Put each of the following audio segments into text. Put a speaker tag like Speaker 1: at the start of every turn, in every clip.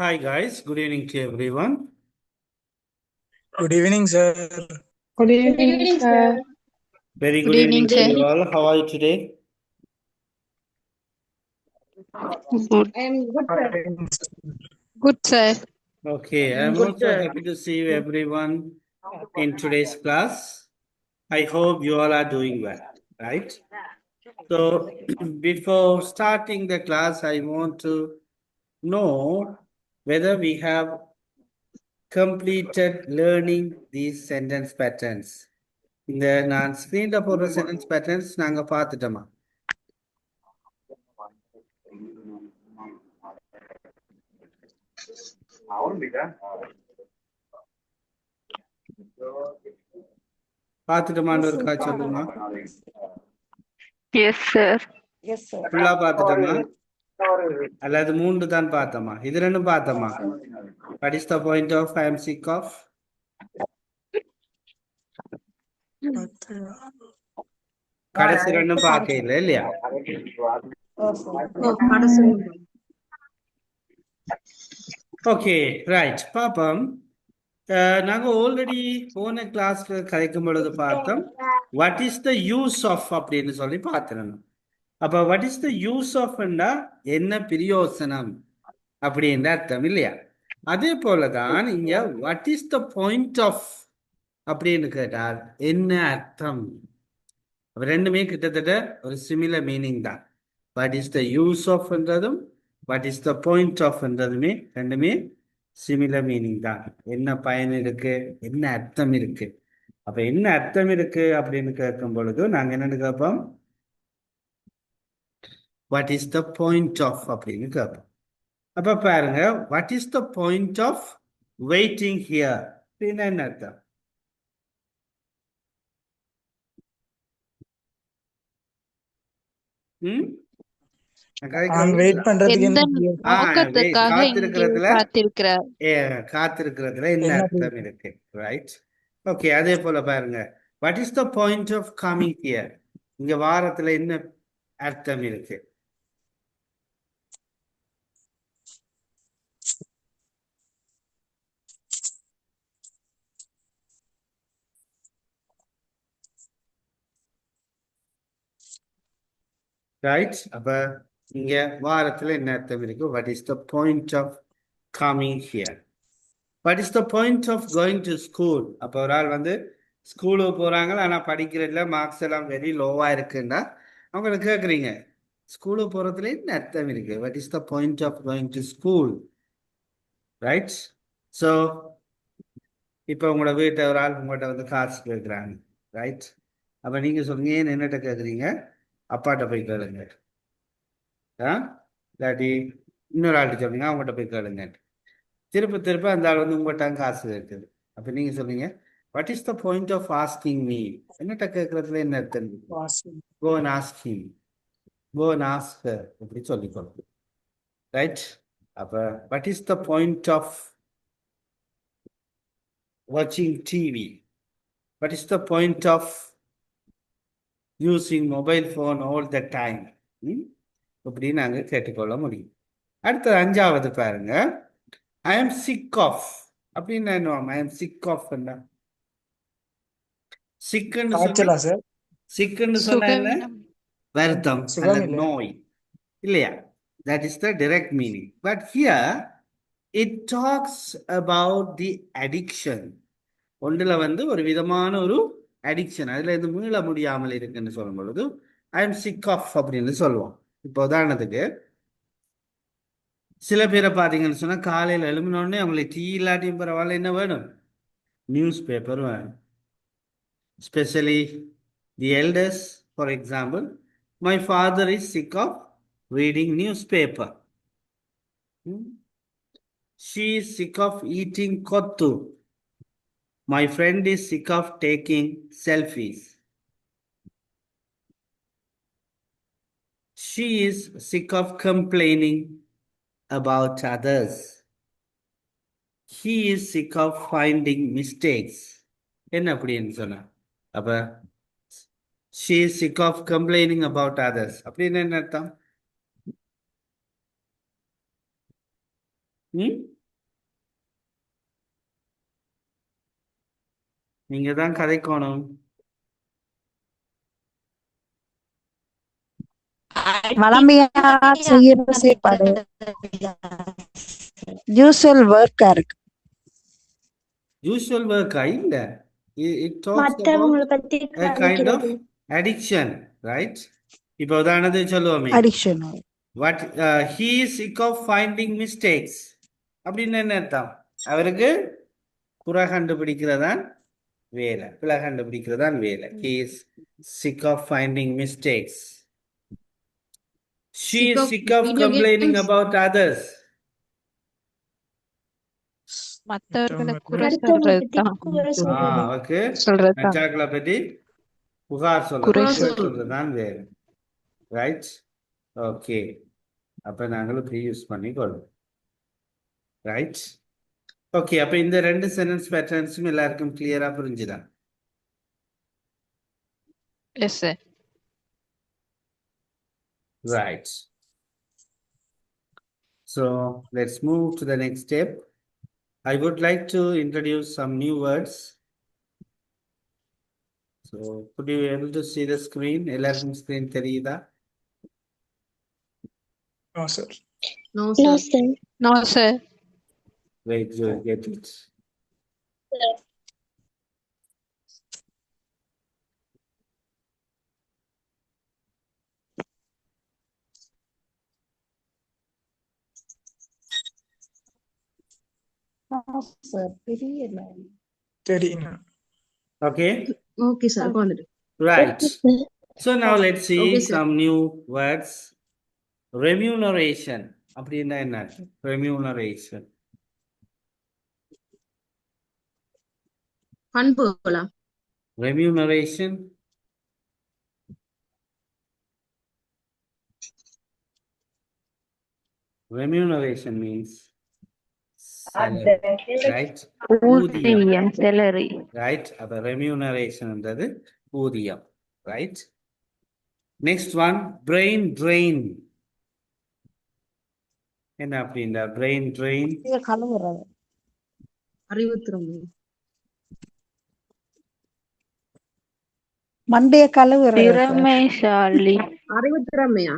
Speaker 1: Hi guys, good evening to everyone.
Speaker 2: Good evening, sir.
Speaker 3: Good evening, sir.
Speaker 1: Very
Speaker 4: Good
Speaker 1: good
Speaker 4: evening,
Speaker 1: evening to
Speaker 4: sir.
Speaker 1: you all. How are you today?
Speaker 4: Good.
Speaker 3: I am good, sir.
Speaker 2: Fine.
Speaker 4: Good, sir.
Speaker 1: Okay, I'm
Speaker 3: Good,
Speaker 1: also
Speaker 3: sir.
Speaker 1: happy to see you everyone in today's class. I hope you all are doing well, right? So before starting the class, I want to know whether we have completed learning these sentence patterns. இந்த நான் ஸ்கிரீன்ல போடுற sentence patterns நாங்க பார்த்துட்டோமா? பார்த்துட்டோமான்னு இருக்கா சொல்லுமா?
Speaker 4: Yes, sir.
Speaker 3: Yes, sir.
Speaker 1: ஃபுல்லா பார்த்துட்டோமா? அல்லது 3 தான் பார்த்தோமா? இது ரெண்டும் பார்த்தோமா? What is the point of I am sick of? கடைசி ரெண்டும் பார்க்க இல்லை இல்லையா? ஓகே ரைட் பாப்போம். நாங்க ஆல்ரெடி போன கிளாஸ்ல கதைக்கும் பொழுது பார்த்தோம் what is the use of அப்படின்னு சொல்லி பார்த்துடணும். அப்ப வாட் இஸ் த யூஸ் ஆஃப்னா என்ன பிரயோசனம் அப்படின்ற அர்த்தம் இல்லையா? அதே போலதான் இங்க what is the point of அப்படின்னு கேட்டால் என்ன அர்த்தம்? ரெண்டுமே கிட்டத்தட்ட ஒரு சிமிலர் மீனிங் தான். வாட் இஸ் த யூஸ் ஆஃப்ன்றதும் வாட் இஸ் த பாயிண்ட் ஆஃப்ன்றதுமே ரெண்டுமே சிமிலர் மீனிங் தான். என்ன பயன் இருக்கு, என்ன அர்த்தம் இருக்கு. அப்ப என்ன அர்த்தம் இருக்கு அப்படின்னு கேட்கும் பொழுது நாங்க என்னன்னு கேட்போம், what is the point of அப்படின்னு கேட்போம். அப்ப பாருங்க, what is the point of waiting here அப்படின்னா என்ன அர்த்தம்?
Speaker 2: நான் வெயிட் பண்றதுக்கு
Speaker 4: எந்த
Speaker 2: என்ன
Speaker 4: நோக்கத்துக்காக இங்கே காத்திருக்கிறார்?
Speaker 1: காத்திருக்கிறதுல என்ன
Speaker 2: என்ன
Speaker 1: அர்த்தம் இருக்கு, ரைட்? ஓகே, அதே போல பாருங்க, what is the point of coming here, இங்க வாரத்துல என்ன அர்த்தம் இருக்கு? ரைட், அப்ப இங்க வாரத்துல என்ன அர்த்தம் இருக்கு? What is the point of coming here? What is the point of going to school? அப்போ ஒரு ஆள் வந்து ஸ்கூலுக்கு போறாங்க, ஆனா படிக்கிறதுல மார்க்ஸ் எல்லாம் வெரி லோவா இருக்குன்னா அவங்களை கேட்குறீங்க, ஸ்கூலுக்கு போறதுல என்ன அர்த்தம் இருக்கு? What is the point of going to school, right? So இப்போ உங்களோட வீட்டை ஒரு ஆள் உங்கள்கிட்ட வந்து காசு கேட்குறாங்க, ரைட்? அப்போ நீங்க சொல்லுங்க, ஏன் என்னட்ட கேட்குறீங்க? அப்பாட்ட போய் கேளுங்க. இல்லாட்டி இன்னொரு ஆள்கிட்ட சொல்லுங்க, அவங்ககிட்ட போய் கேளுங்க. திருப்ப திருப்ப அந்த ஆள் வந்து உங்கள்கிட்ட காசு கேட்குது. அப்போ நீங்க சொல்லுங்க, what is the point of asking me? என்னட்ட கேட்கறதுல என்ன அர்த்தம்? Go and ask him, go and ask her, இப்படி சொல்லிக்கொள்ளும், ரைட்? அப்போ what is the point of வாட்சிங் TV? What is the point of using mobile phone all the time? இப்படி நாங்கள் கேட்டுக்கொள்ள முடியும். அடுத்தது 5வது பாருங்க, ஐ எம் சிக் ஆஃப் அப்படின்னு என்ன? ஐ எம் சிக் ஆஃப் என்ன? சிக்குன்னு சொன்னா,
Speaker 2: காய்ச்சலா சார்?
Speaker 1: சிக்குன்னு சொன்னா என்ன?
Speaker 4: சுகவீனம்.
Speaker 1: வருத்தம்
Speaker 2: சுகம்
Speaker 1: அல்லது
Speaker 2: இல்லை.
Speaker 1: நோய் இல்லையா? That is the direct meaning. But here it talks about the addiction. ஒன்றுல வந்து ஒரு விதமான ஒரு அடிக்ஷன், அதுல இருந்து மீள முடியாமல் இருக்குன்னு சொல்லும் பொழுது ஐ எம் சிக் ஆஃப் அப்படின்னு சொல்லுவோம். இப்போ உதாரணத்துக்கு சில பேரை பார்த்தீங்கன்னு சொன்னா காலையில் எழும்பினோடனே அவங்களுக்கு டீ இல்லாட்டியும் பரவாயில்ல, என்ன வேணும்? நியூஸ் பேப்பர் வேணும். Especially the elders, for example, my father is sick of reading newspaper. She is sick of eating kottu. My friend is sick of taking selfies. She is sick of complaining about others. He is sick of finding mistakes. என்ன அப்படின்னு சொன்னா, அப்ப she is sick of complaining about others அப்படின்னு என்ன அர்த்தம்? நீங்க தான் கதைக்கணும்.
Speaker 5: வளமையா செய்யற செயற்பாடு யூஸ்வல் ஒர்க்கா இருக்கு.
Speaker 1: யூஸ்வல் ஒர்க்கா இல்ல. It talks about
Speaker 6: மற்றவங்களை பத்தி
Speaker 1: a kind of
Speaker 6: கதைக்கிறது.
Speaker 1: addiction, right? இப்போ உதாரணத்துக்கு சொல்லுவோமே,
Speaker 5: addiction.
Speaker 1: what he is sick of finding mistakes அப்படின்னு என்ன அர்த்தம்? அவருக்கு குறை கண்டுபிடிக்கிறதான் வேலை, பிழை கண்டுபிடிக்கிறதான் வேலை. He is sick of finding mistakes. She is sick of complaining about others.
Speaker 4: மத்தவர்களை குறை
Speaker 6: மற்றவங்களை பத்தி
Speaker 4: சொல்றதுதான்.
Speaker 6: குறை சொல்றது.
Speaker 1: அவருக்கு
Speaker 4: சொல்றதுதான்.
Speaker 1: மற்றவர்களை பற்றி புகார்
Speaker 4: குறை
Speaker 1: சொல்றதுதான் வேலை, ரைட்? ஓகே, அப்ப நாங்களும் இப்படி யூஸ் பண்ணிக்கொள்ளும், ரைட்? ஓகே, அப்ப இந்த ரெண்டு சென்டென்ஸ் பேட்டர்ன்ஸும் எல்லாருக்கும் கிளியரா புரிஞ்சுதா?
Speaker 4: Yes sir.
Speaker 1: Right. So let's move to the next step. I would like to introduce some new words. So could you be able to see the screen? எல்லாருக்கும் screen தெரியுதா?
Speaker 2: No, sir.
Speaker 6: No, sir.
Speaker 4: No sir.
Speaker 1: Wait, you get it.
Speaker 2: தெரியும்.
Speaker 1: Okay.
Speaker 7: Okay, sir. Go on.
Speaker 1: Right. So now let's see
Speaker 7: Okay, sir.
Speaker 1: some new words. Remuneration. அப்படின்னா என்ன? Remuneration.
Speaker 7: பண்புகளா?
Speaker 1: Remuneration. Remuneration means salary, right?
Speaker 4: ஊதியம், salary.
Speaker 1: Right? அப்ப remuneration என்றது ஊதியம், right? Next one, brain drain. என்ன அப்படின்னா brain drain?
Speaker 5: கழுவுறது.
Speaker 7: அறிவுத்திறமை.
Speaker 5: மண்டைய கழுவுறது.
Speaker 4: திறமைசாலி.
Speaker 7: அறிவுத்திறமையா?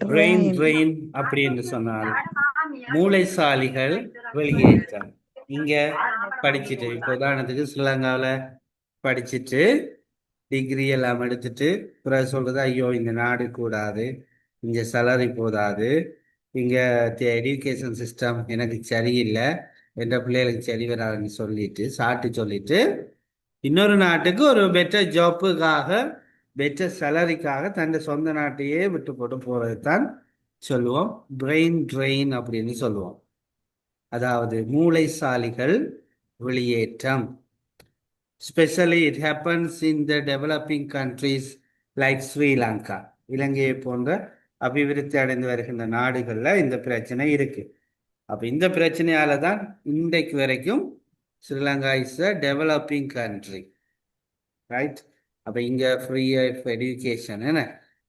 Speaker 1: brain drain அப்படின்னு சொன்னால் மூளைசாலிகள் வெளியேற்றம். இங்க படிச்சுட்டு, இப்போ உதாரணத்துக்கு ஸ்ரீலங்காவில படிச்சுட்டு டிகிரி எல்லாம் எடுத்துட்டு பிறகு சொல்றது, ஐயோ இந்த நாடு கூடாது, இங்க salary போதாது, இங்க எஜுகேஷன் சிஸ்டம் எனக்கு சரியில்லை, என்ற பிள்ளைகளுக்கு சரி வராதுன்னு சொல்லிட்டு சொல்லிட்டு இன்னொரு நாட்டுக்கு ஒரு பெட்டர் ஜாப்புக்காக, பெட்டர் சேலரிக்காக தன் சொந்த நாட்டையே விட்டு போட்டு போறது தான் சொல்லுவோம் பிரெயின் ட்ரெயின் அப்படின்னு சொல்லுவோம். அதாவது மூளைசாலிகள் வெளியேற்றம். Especially it happens in the developing countries like Sri Lanka. இலங்கையை போன்ற அபிவிருத்தி அடைந்து வருகின்ற நாடுகள்ல இந்த பிரச்சனை இருக்கு. அப்ப இந்த பிரச்சனையால தான் இன்றைக்கு வரைக்கும் Sri Lanka is a developing country, right? அப்ப இங்க ஃப்ரீ ஆஃப் எஜுகேஷன், என்ன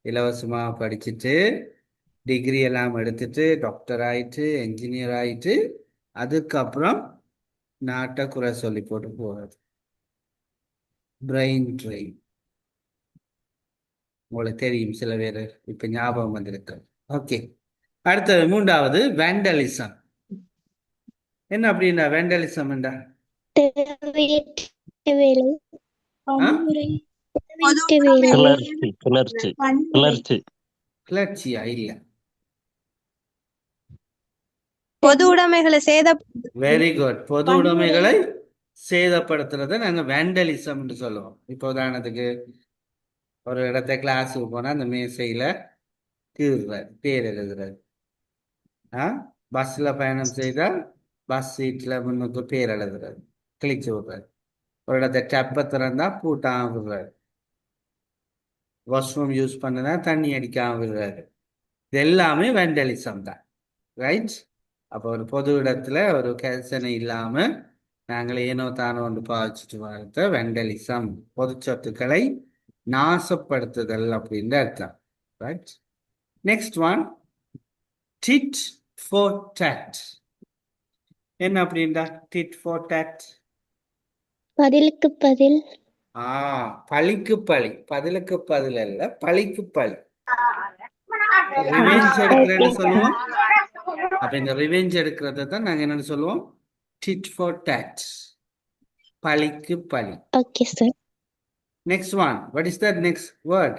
Speaker 1: இலவசமா படிச்சுட்டு டிகிரி எல்லாம் எடுத்துட்டு டாக்டர் ஆயிட்டு என்ஜினியர் ஆயிட்டு அதுக்கப்புறம் நாட்டை குறை சொல்லி போட்டு போகிறது. பிரெயின் ட்ரெயின் உங்களுக்கு தெரியும், சில பேர் இப்ப ஞாபகம் வந்திருக்கு. ஓகே, அடுத்தது மூன்றாவது வேண்டலிசம். என்ன அப்படின்னா வேண்டலிசம் என்றா? கிளர்ச்சியா? இல்ல,
Speaker 6: பொது உடைமைகளை
Speaker 1: வெரி குட். பொது உடைமைகளை சேதப்படுத்துறத நாங்க வேண்டலிசம் சொல்லுவோம். இப்போ உதாரணத்துக்கு ஒரு இடத்த கிளாஸுக்கு போனா அந்த மேசையில கீறுறாரு, பேர் எழுதுறாரு. பஸ்ல பயணம் செய்தா பஸ் சீட்ல முன்னுக்கு பேர் எழுதுறாரு, கிழிச்சு விடுறாரு. ஒரு இடத்த டப்ப திறந்தா பூட்டாம விடுறாரு. வாஷ்ரூம் யூஸ் பண்ணுனா தண்ணி அடிக்காம விடுறாரு. இது எல்லாமே வேண்டலிசம் தான், ரைட்? அப்போ ஒரு பொது இடத்துல ஒரு கரிசனை இல்லாம நாங்கள் ஏனோ தானோ ஒன்று பாவிச்சுட்டு வரத வேண்டலிசம், பொது சொத்துக்களை நாசப்படுத்துதல் அப்படின்ற அர்த்தம், right? Next one, did for dot. என்ன அப்படின்டா tit for tat?
Speaker 6: பதிலுக்கு பதில்.
Speaker 1: பழிக்கு பழி, பதிலுக்கு பதில் அல்ல, பழிக்கு பழி. ரிவெஞ்ச் எடுக்கிறேன்னு சொல்லுவோம். அப்ப இந்த ரிவெஞ்ச் எடுக்கிறத தான் நாங்க என்னன்னு சொல்லுவோம், tit for tat, பழிக்கு பழி.
Speaker 6: Okay sir.
Speaker 1: Next one, what is that next word?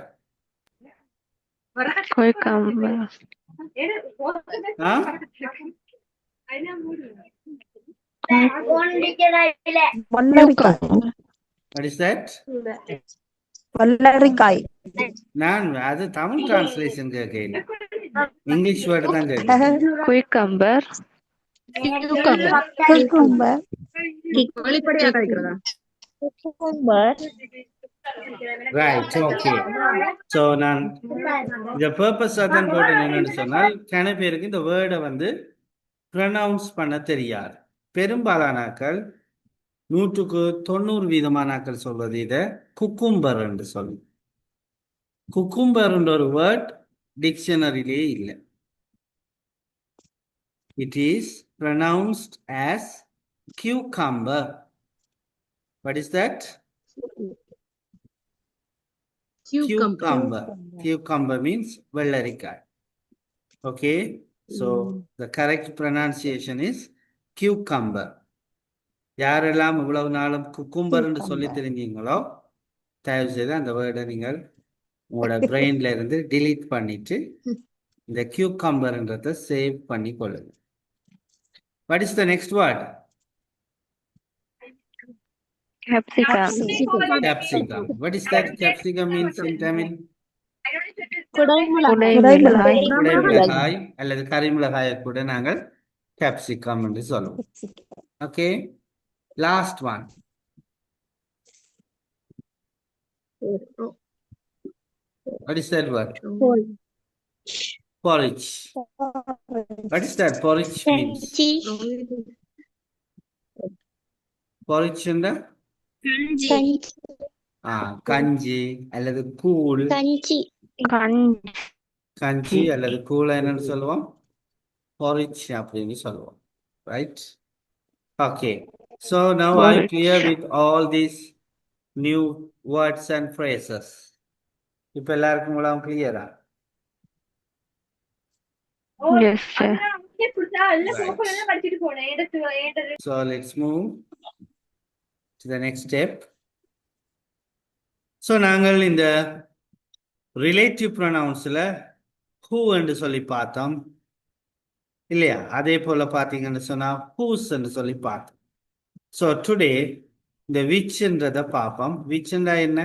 Speaker 4: cucumber,
Speaker 1: Huh?
Speaker 5: வல்லரிக்காய்.
Speaker 1: What is that?
Speaker 5: வல்லரிக்காய்.
Speaker 1: நான் அது தமிழ் டிரான்ஸ்லேஷன் கேட்கல, இங்கிலீஷ் வேர்டு தான் கேட்கிறேன்.
Speaker 4: cucumber,
Speaker 5: cucumber.
Speaker 7: வெளிப்படையா கிடைக்கிறதா?
Speaker 1: Right, okay. So நான் இந்த purpose தான் போட்டேன். என்னன்னு சொன்னால் கன பேருக்கு இந்த வேர்டை வந்து ப்ரொனவுன்ஸ் பண்ண தெரியாது. பெரும்பாலானாக்கள் 190% சொல்வது இதை குக்கும்பர் என்று சொல்லும். குக்கும்பர் என்ற ஒரு வேர்ட் டிக்ஷனரியிலே இல்லை. It is pronounced as cucumber. What is that? Cucumber. Cucumber means vellarikkai. Okay, so the correct pronunciation is cucumber. யாரெல்லாம் இவ்வளவு நாளும் குக்கும்பர் என்று சொல்லி தெரிஞ்சீங்களோ தயவு செய்து அந்த வேர்டை நீங்கள் உங்களோட பிரெயின்ல இருந்து delete பண்ணிட்டு இந்த cucumberன்றதை சேவ் பண்ணி கொள்ளுங்க. What is the next word?
Speaker 4: capsicum,
Speaker 1: Capsicum. What is that capsicum means in Tamil?
Speaker 4: குடைமிளகாய்,
Speaker 1: குடைமிளகாய் அல்லது கரிமிளகாயை கூட நாங்கள் கேப்சிகம் என்று சொல்லுவோம். Okay, last one. What is that word? Porridge. What is that porridge means? Porridge என்றா கஞ்சி அல்லது கூழ். கஞ்சி அல்லது கூழ் என்னன்னு சொல்லுவோம், porridge அப்படின்னு சொல்லுவோம். Right? Okay. So now I'm clear with all these new words and phrases. இப்ப எல்லாருக்கும் எல்லாம் கிளியரா?
Speaker 4: yes sir.
Speaker 1: So let's move to the next step. So நாங்கள் இந்த ரிலேட்டிவ் ப்ரொனவுன்ஸ்ல who என்று சொல்லி பார்த்தோம் இல்லையா? அதே போல பார்த்தீங்கன்னு சொன்னா whose என்று சொல்லி பார்த்தோம். So today இந்த whichன்றதை பார்ப்போம். whichன்றா என்ன?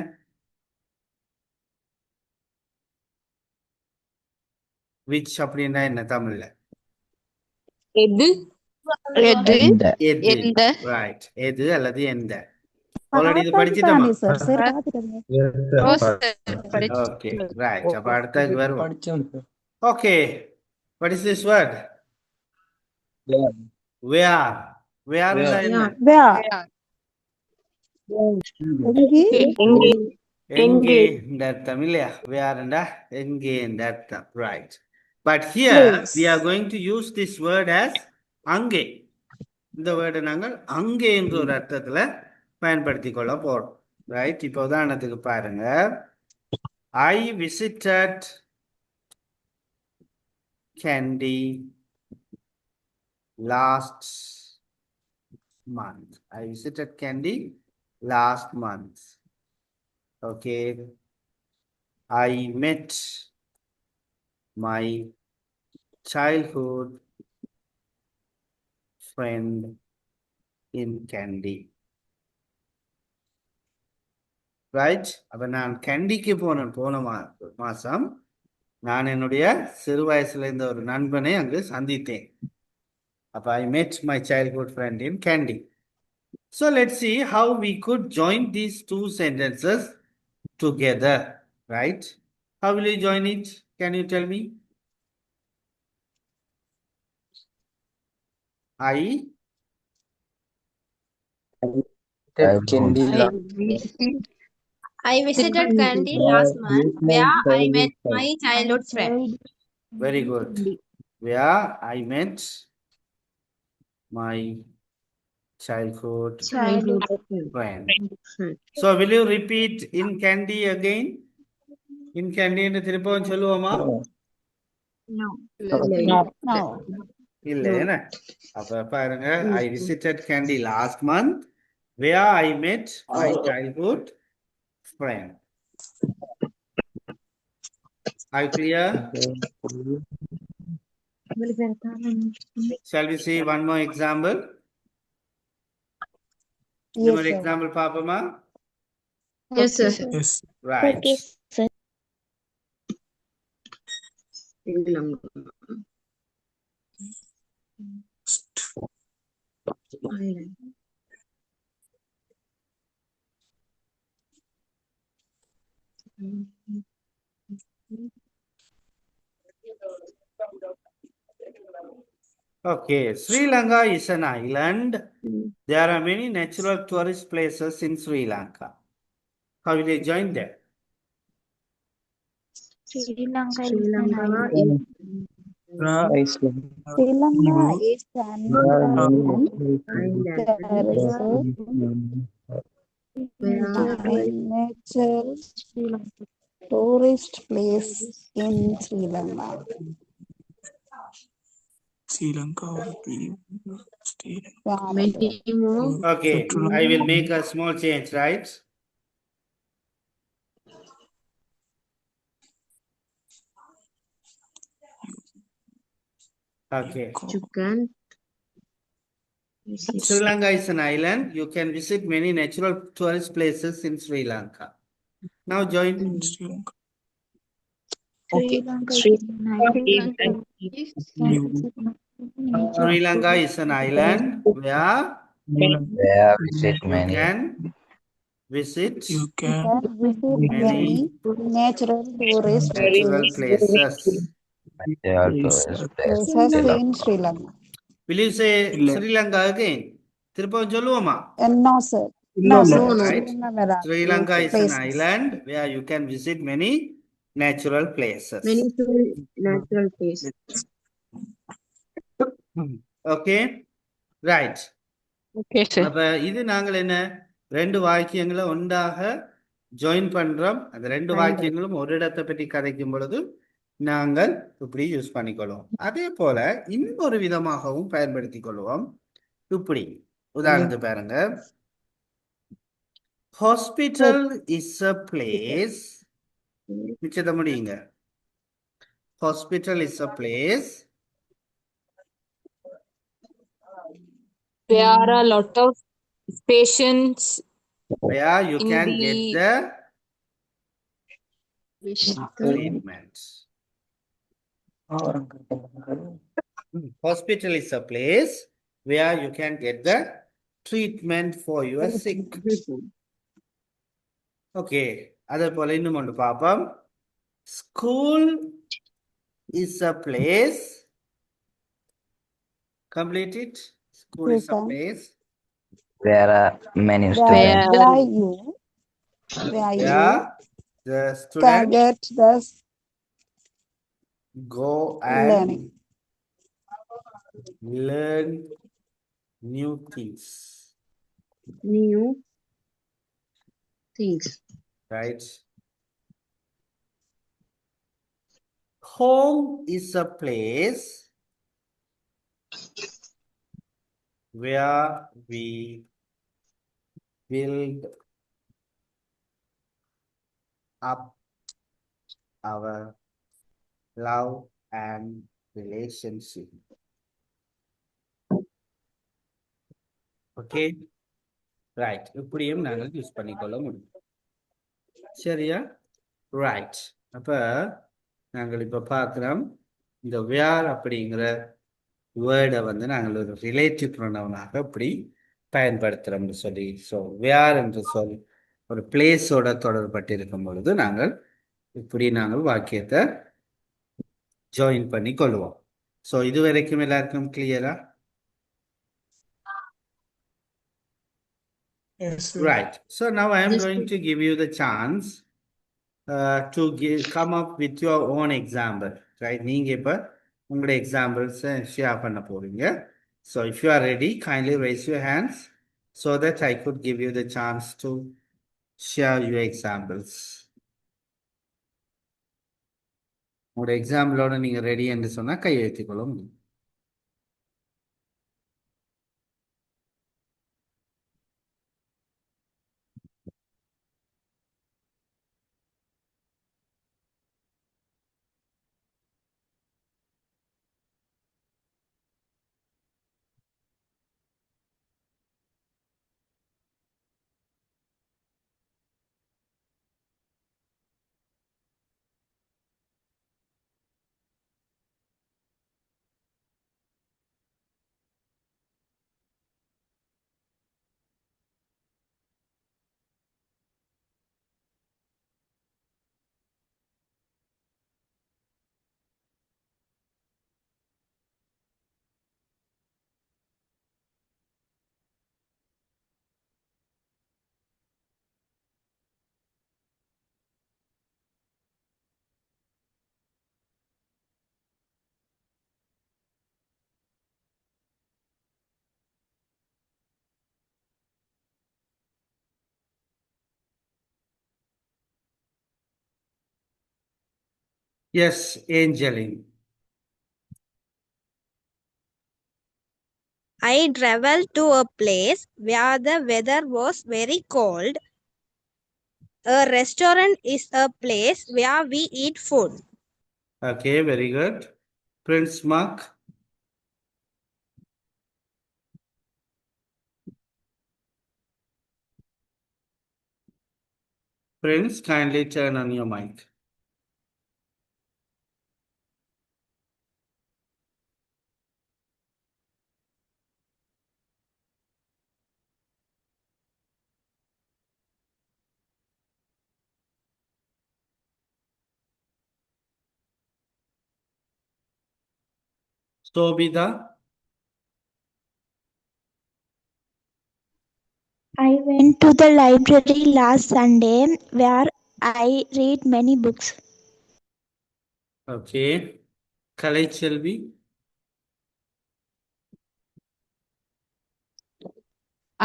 Speaker 1: which அப்படின்னா என்ன தமிழ்ல?
Speaker 4: எது, எந்த,
Speaker 1: right, எது அல்லது எந்த. ஆல்ரெடி இது படிச்சிட்டோமா? Okay, right. அப்ப அடுத்து வருவோம். Okay, what is this word? where. where என்றா என்ன? எங்கே என்ற அர்த்தம் இல்லையா? where என்றா எங்கே என்ற அர்த்தம். right. But here we are going to use this word as அங்கே. இந்த வேர்டை நாங்கள் அங்கே என்ற ஒரு அர்த்தத்துல பயன்படுத்தி கொள்ள போறோம். ரைட். இப்போ உதாரணத்துக்கு பாருங்க, I visited Kandy last month. I visited Kandy last month. Okay. I met my childhood friend in Kandy. Right? அப்ப நான் கண்டிக்கு போன மாசம் நான் என்னுடைய சிறு வயசுல இருந்த ஒரு நண்பனை அங்கு சந்தித்தேன். அப்ப I met my childhood friend in Kandy. So let's see how we could join these two sentences together. Right? How will you join it? Can you tell me? I
Speaker 6: visited Kandy last month where I met my childhood friend.
Speaker 1: Very good. Where I met my childhood
Speaker 6: Childhood
Speaker 1: friend.
Speaker 6: friend.
Speaker 1: So will you repeat in candy again? In candy என்று திருப்பவும் சொல்லுவோமா?
Speaker 6: No.
Speaker 2: No.
Speaker 5: No.
Speaker 1: இல்ல என்ன? அப்ப பாருங்க, I visited Kandy last month where I met my childhood friend. Are you clear? Shall we see one more example?
Speaker 5: Yes,
Speaker 1: One
Speaker 5: sir.
Speaker 1: example, Papama?
Speaker 6: Yes, sir.
Speaker 2: Yes.
Speaker 1: Right.
Speaker 5: Okay, sir.
Speaker 1: Okay, Sri Lanka is an island. There are many natural tourist places in Sri Lanka. How will you join them?
Speaker 5: Sri Lanka
Speaker 6: Sri
Speaker 5: is an
Speaker 6: Lanka
Speaker 5: island.
Speaker 2: Iceland.
Speaker 5: Sri Lanka is an island.
Speaker 6: island
Speaker 5: There is a
Speaker 6: where
Speaker 5: natural tourist place in Sri Lanka.
Speaker 2: Sri Lanka. Sri
Speaker 6: many more
Speaker 1: Okay, I will make a small change, right? Okay.
Speaker 6: you can visit.
Speaker 1: Sri Lanka is an island. You can visit many natural tourist places in Sri Lanka. Now join.
Speaker 2: Sri Lanka.
Speaker 5: Sri Lanka is an island.
Speaker 1: Sri Lanka is an island where
Speaker 8: Where visit
Speaker 1: you
Speaker 8: many
Speaker 1: can visit
Speaker 2: You
Speaker 5: Can
Speaker 2: can
Speaker 5: visit
Speaker 1: many
Speaker 5: many natural tourist
Speaker 1: natural places.
Speaker 8: natural tourist places.
Speaker 5: places in Sri Lanka.
Speaker 1: Will you say
Speaker 2: இல்ல.
Speaker 1: Sri Lanka again? திருப்பவும் சொல்லுவோமா?
Speaker 5: No, sir. No, sir.
Speaker 6: no.
Speaker 1: Right.
Speaker 5: Sri Lanka வராது.
Speaker 1: Sri Lanka is an
Speaker 5: Places.
Speaker 1: island where you can visit many natural places.
Speaker 6: Many natural places.
Speaker 1: Okay, right.
Speaker 4: Okay, sir.
Speaker 1: அப்ப இது நாங்கள் என்ன ரெண்டு வாக்கியங்களை ஒன்றாக ஜாயின் பண்றோம். அந்த ரெண்டு வாக்கியங்களும் ஒரு இடத்தை பற்றி கதைக்கும் பொழுது நாங்கள் இப்படி யூஸ் பண்ணிக்கொள்வோம். அதே போல இன்னொரு விதமாகவும் பயன்படுத்திக் கொள்வோம். இப்படி உதாரணத்துக்கு பாருங்க. Hospital is a place. மிச்சத்தை முடியுங்க. Hospital is a place
Speaker 9: There are a lot of patients
Speaker 1: where you
Speaker 9: in
Speaker 1: can
Speaker 9: the-
Speaker 1: get the treatment. Hospital is a place where you can get the treatment for your sick. Okay, அதே போல இன்னும் ஒன்று பார்ப்போம். School is a place. Complete it. School is a
Speaker 5: Okay.
Speaker 1: place
Speaker 8: Where are many
Speaker 5: Where
Speaker 8: students.
Speaker 5: you
Speaker 1: where the
Speaker 5: can
Speaker 1: student
Speaker 5: get the
Speaker 1: go and
Speaker 5: learning.
Speaker 1: learn new things,
Speaker 6: New things.
Speaker 1: right? Home is a place where we build up our love and relationship. Okay, right. இப்படியும் நாங்கள் use பண்ணிக்கொள்ள முடியும். சரியா? Right. அப்ப நாங்கள் இப்ப பார்க்கிறோம் இந்த வேர் அப்படிங்கிற வேர்டை வந்து நாங்கள் ஒரு ரிலேட்டிவ் ப்ரொனவுனாக இப்படி பயன்படுத்துகிறோம்னு சொல்லி. ஸோ வேர் என்று சொல் ஒரு பிளேஸோட தொடர்பட்டிருக்கும் பொழுது நாங்கள் இப்படி நாங்கள் வாக்கியத்தை ஜாயின் பண்ணி கொள்வோம். ஸோ இது வரைக்கும் எல்லாருக்கும் கிளியரா?
Speaker 2: Yes, sir.
Speaker 1: Right. So now I am going to give you the chance to come up with your own example. Right? நீங்க இப்ப உங்களுடைய எக்ஸாம்பிள்ஸை ஷேர் பண்ண போறீங்க. So if you are ready, kindly raise your hands so that I could give you the chance to share your examples. உங்களோட எக்ஸாம்பிளோட நீங்க ready என்று சொன்னா கை வைத்துக் கொள்ள முடியும். Yes, Angeline.
Speaker 6: I traveled to a place where the weather was very cold. A restaurant is a place where we eat food.
Speaker 1: Okay, very good. Prince Mark. Prince, kindly turn on your mic. Sobida.
Speaker 5: I went to the library last Sunday where I read many books.
Speaker 1: Okay. Kalai Chelvi.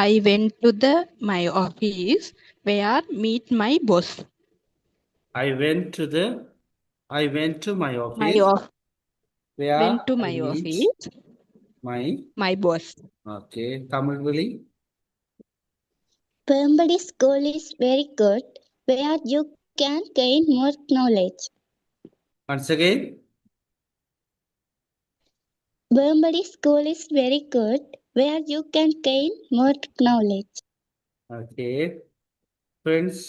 Speaker 7: I went to my office where meet my boss.
Speaker 1: I went to my
Speaker 7: My
Speaker 1: office
Speaker 7: off
Speaker 1: where
Speaker 7: went to
Speaker 1: I
Speaker 7: my
Speaker 1: meet
Speaker 7: office.
Speaker 1: my.
Speaker 7: My boss.
Speaker 1: Okay. Tamil Vili.
Speaker 5: Pembadi school is very good where you can gain more knowledge.
Speaker 1: Once again.
Speaker 5: Pembadi school is very good where you can gain more knowledge.
Speaker 1: Okay. Prince.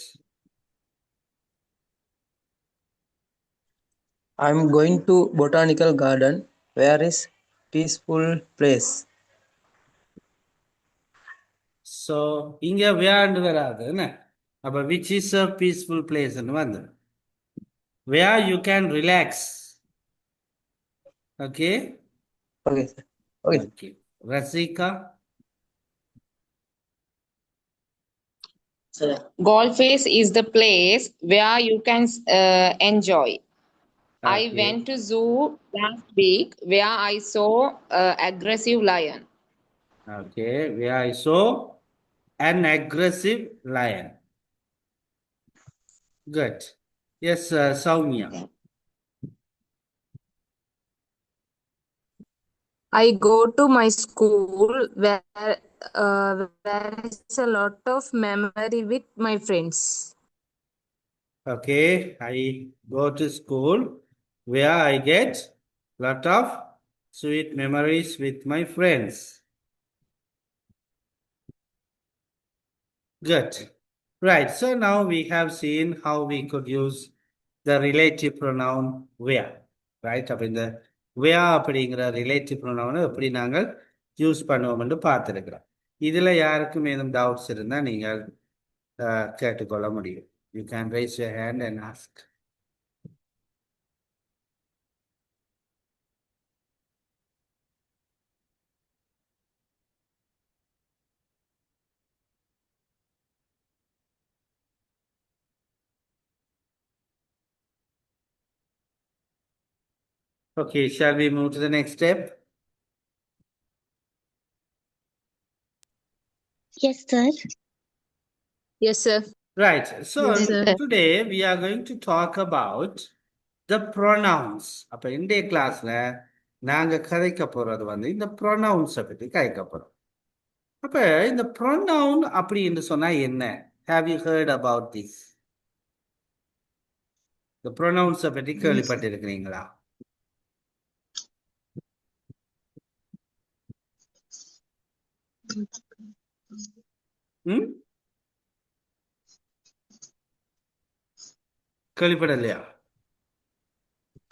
Speaker 2: I'm going to botanical garden. Where is peaceful place?
Speaker 1: So இங்க வேண்டு வராது என்ன அப்ப which is a peaceful place ன்னு வந்து where you can relax. Okay.
Speaker 2: Okay, sir. Okay.
Speaker 1: Okay. Rasika.
Speaker 9: Golf is the place where you can enjoy. I
Speaker 1: Okay.
Speaker 9: went to zoo last week where I saw aggressive lion.
Speaker 1: Okay. Where I saw an aggressive lion. Good. Yes, Soumya.
Speaker 9: I go to my school where is a lot of memory with my friends.
Speaker 1: Okay. I go to school where I get lot of sweet memories with my friends. Good. Right. So now we have seen how we could use the relative pronoun where. Right. அப்ப இந்த where அப்படிங்கிற relative pronoun எப்படி நாங்கள் use பண்ணுவோம்னு பார்த்துருக்கிறோம். இதுல யாருக்கும் ஏதும் doubts இருந்தா நீங்கள் கேட்டுக்கொள்ள முடியும். You can raise your hand and ask. Okay, shall we move to the next step?
Speaker 5: Yes, sir.
Speaker 9: Yes, sir.
Speaker 1: Right. So
Speaker 7: Yes, sir.
Speaker 1: today we are going to talk about the pronouns. அப்ப இன்றைய கிளாஸ்ல நாங்க கதைக்க போறது வந்து இந்த ப்ரொனவுன்ஸை பற்றி கதைக்க போறோம். அப்ப இந்த ப்ரொனவுன் அப்படின்னு சொன்னா என்ன? Have you heard about this? இந்த ப்ரொனவுன்ஸை பற்றி கேள்விப்பட்டிருக்கிறீங்களா? ம் கேள்விப்படலையா?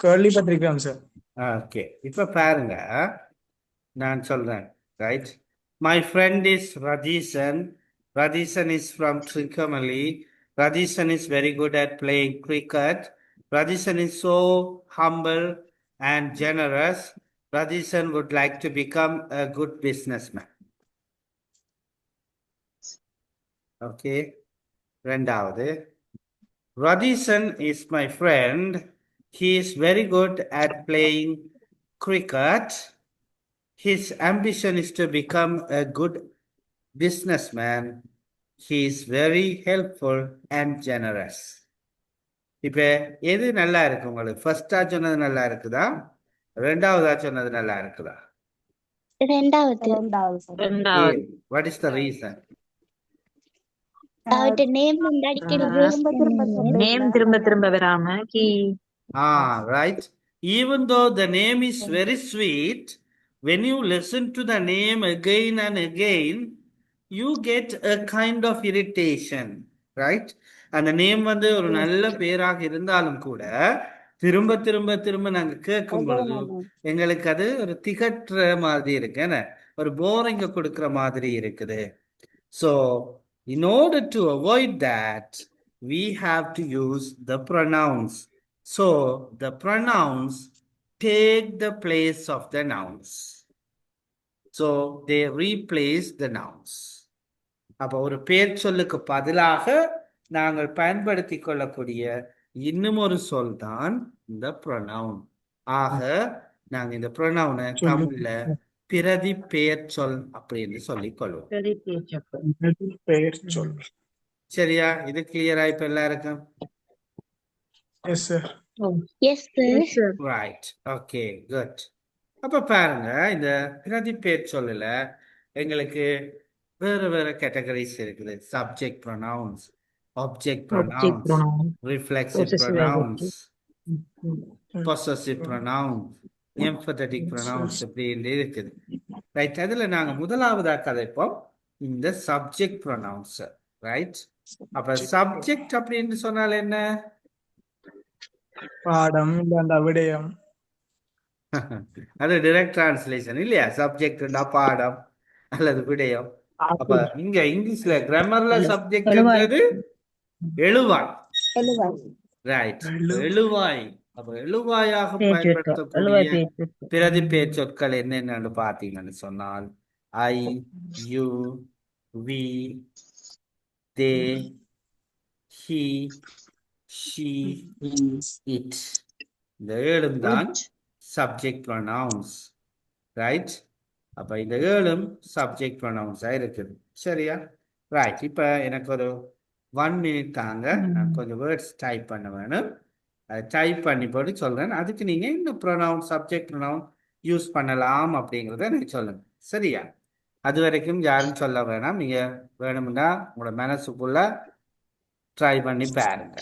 Speaker 10: கேள்விப்பட்டிருக்கிறோம் சார்.
Speaker 1: ஓகே, இப்ப பாருங்க, நான் சொல்றேன். Right, my friend is Radhishan. Radhishan is from Trincomalee. Radhishan is very good at playing cricket. Radhishan is so humble and generous. Radhishan would like to become a good businessman. Okay. ரெண்டாவது, Radhishan is my friend. He is very good at playing cricket. His ambition is to become a good businessman. He is very helpful and generous. இப்ப எது நல்லா இருக்கு உங்களுக்கு? ஃபர்ஸ்டா சொன்னது நல்லா இருக்குதா, ரெண்டாவதா சொன்னது நல்லா இருக்குதா?
Speaker 5: ரெண்டாவது.
Speaker 1: What is the reason?
Speaker 5: அவர்ட்ட நேம் வந்து அடிக்கடி
Speaker 11: நேம் திரும்ப திரும்ப வராம
Speaker 1: Right. Even though the name is very sweet, when you listen to the name again and again, you get a kind of irritation, right? அந்த நேம் வந்து ஒரு நல்ல பேராக இருந்தாலும் கூட திரும்ப திரும்ப திரும்ப நாங்க கேட்கும் பொழுது எங்களுக்கு அது ஒரு திகற்ற மாதிரி இருக்கு, என்ன ஒரு போரிங்க கொடுக்கிற மாதிரி இருக்குது. So in order to avoid that, we have to use the pronouns. So the pronouns take the place of the nouns. So they replace the nouns. அப்ப ஒரு பேர் சொல்லுக்கு பதிலாக நாங்கள் பயன்படுத்தி கொள்ளக்கூடிய இன்னும் ஒரு சொல் தான் இந்த ப்ரொனவுன். ஆக நாங்க இந்த ப்ரொனவுனை தமிழ்ல பிரதி பெயர் சொல் அப்படின்னு சொல்லிக் கொள்வோம்.
Speaker 10: பெயர் சொல்.
Speaker 1: சரியா? இது கிளியரா இப்ப எல்லாருக்கும்?
Speaker 10: Yes sir.
Speaker 5: Yes, sir.
Speaker 1: Right, okay, good. அப்ப பாருங்க, இந்த பிரதி பெயர் சொல்லல எங்களுக்கு வேற வேற கேட்டகரிஸ் இருக்குது. Subject pronouns, object pronouns, reflexive pronouns, possessive pronouns, emphatic pronouns இப்படி இருக்குது. ரைட், அதுல நாங்க முதலாவதா கதைப்போம் இந்த சப்ஜெக்ட் ப்ரொனவுன்ஸ். ரைட், அப்ப சப்ஜெக்ட் அப்படின்னு சொன்னால் என்ன?
Speaker 10: பாடம் இல்ல விடயம்.
Speaker 1: அது டைரக்ட் டிரான்ஸ்லேஷன் இல்லையா? சப்ஜெக்ட்னா பாடம் அல்லது விடயம். அப்ப இங்க இங்கிலீஷ்ல கிராமர்ல சப்ஜெக்ட் எழுவாய். ரைட், எழுவாய். அப்ப எழுவாயாக பயன்படுத்தக்கூடிய பிரதி பெயர் சொற்கள் என்னென்னு பார்த்தீங்கன்னு சொன்னால் I, you, we, they, he, she, it. இந்த ஏழும் தான் சப்ஜெக்ட் ப்ரொனவுன்ஸ். ரைட், அப்ப இந்த ஏழும் சப்ஜெக்ட் ப்ரொனவுன்ஸா இருக்குது. சரியா? ரைட், இப்ப எனக்கு ஒரு 1 minute தாங்க, நான் கொஞ்சம் வேர்ட்ஸ் டைப் பண்ண வேணும். அதை டைப் பண்ணி போட்டு சொல்றேன். அதுக்கு நீங்க இந்த ப்ரொனவுன், சப்ஜெக்ட் ப்ரொனவுன் யூஸ் பண்ணலாம் அப்படிங்கிறத எனக்கு சொல்லுங்க. சரியா? அது வரைக்கும் யாரும் சொல்ல வேணாம். நீங்க வேணும்னா உங்களோட மனசுக்குள்ள ட்ரை பண்ணி பாருங்க.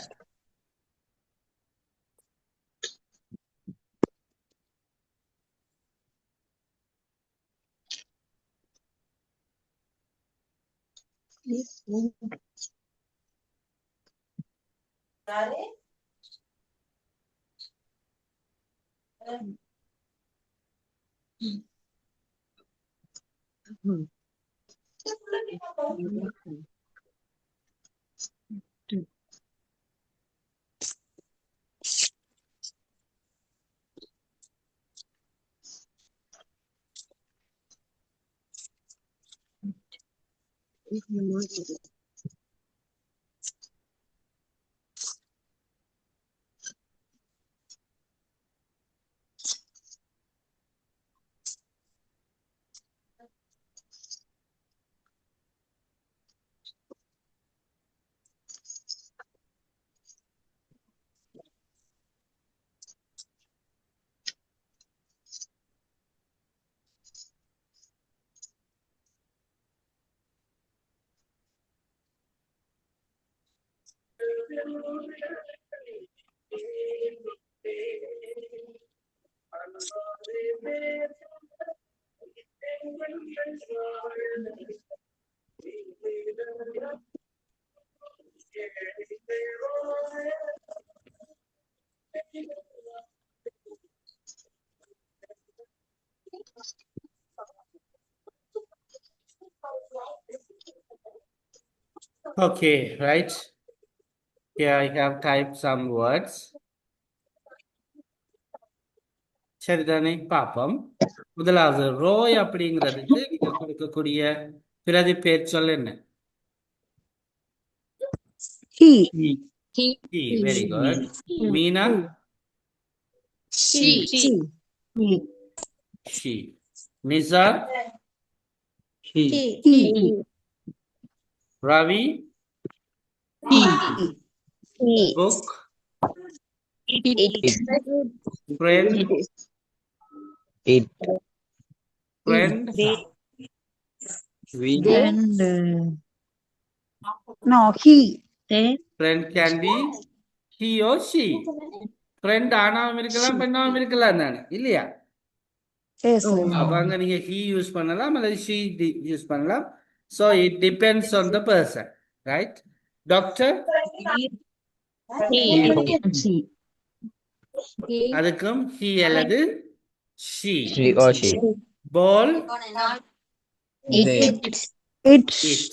Speaker 1: Okay, right. Here I have typed some words. சரிதானே பாப்போம். முதலாவது ரோய் அப்படிங்கிறதுக்கு நீங்க கொடுக்கக்கூடிய பிரதி பெயர் சொல் என்ன?
Speaker 3: He.
Speaker 1: He. Very good. Meena?
Speaker 9: She.
Speaker 1: She. Nizar?
Speaker 2: He.
Speaker 1: Ravi?
Speaker 3: He.
Speaker 1: Book?
Speaker 2: It.
Speaker 1: Friend?
Speaker 8: It.
Speaker 1: Friend?
Speaker 2: We.
Speaker 11: And
Speaker 3: No, he.
Speaker 1: Friend can be he or she. Friend ஆனாவும் இருக்கலாம் பெண்ணாவும் இருக்கலாம் தானே இல்லையா?
Speaker 3: Yes, sir.
Speaker 1: அப்ப அங்க நீங்க he யூஸ் பண்ணலாம் அல்லது she use பண்ணலாம். So it depends on the person, right? Doctor? அதுக்கும் he அல்லது she.
Speaker 8: She or she.
Speaker 1: Ball?
Speaker 2: They.
Speaker 3: It.
Speaker 1: It.